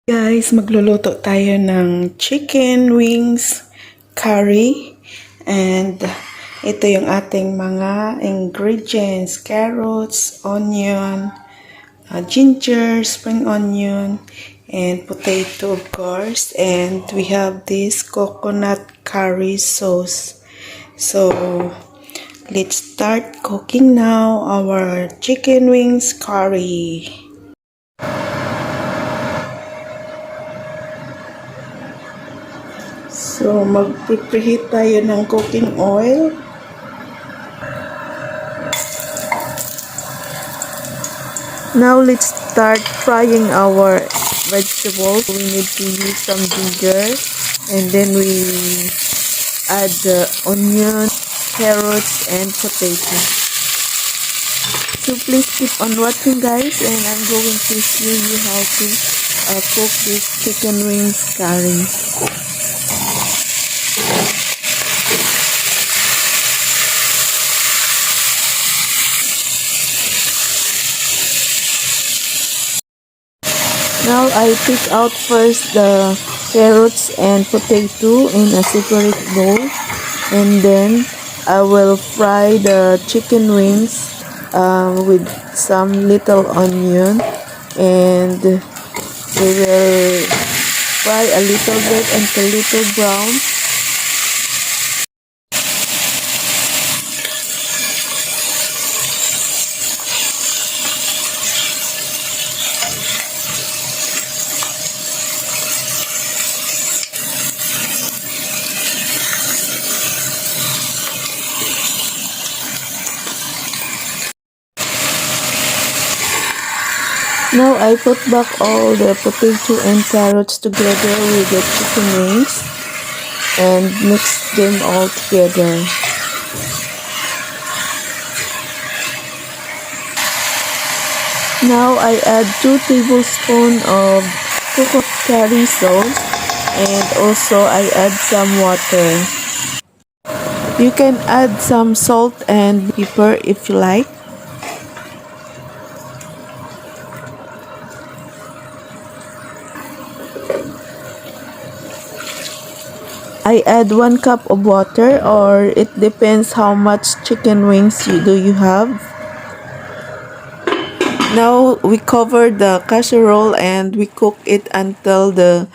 Guys, magluluto tayo ng chicken wings curry. And ito yung ating mga ingredients. Carrots, onion, ginger, spring onion, and potato of course. And we have this coconut curry sauce. So, let's start cooking now our chicken wings curry. So, mag-preheat tayo ng cooking oil. Now, let's start frying our vegetables. We need to use some ginger. And then we add the onion, carrots, and potato. So, please keep on watching, guys. And I'm going to show you how to cook this chicken wings curry. Now I pick out first the carrots and potato in a separate bowl, and then I will fry the chicken wings with some little onion, and we will fry a little bit until little brown. Now I put back all the potato and carrots together with the chicken wings and mix them all together. Now I add 2 tablespoons of coconut curry sauce, and also I add some water. You can add some salt and pepper if you like. I add 1 cup of water, or it depends how much chicken wings you have. Now we cover the casserole and we cook it until the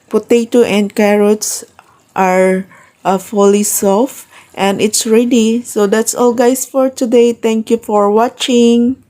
potato and carrots are fully soft, and it's ready. So that's all, guys, for today. Thank you for watching.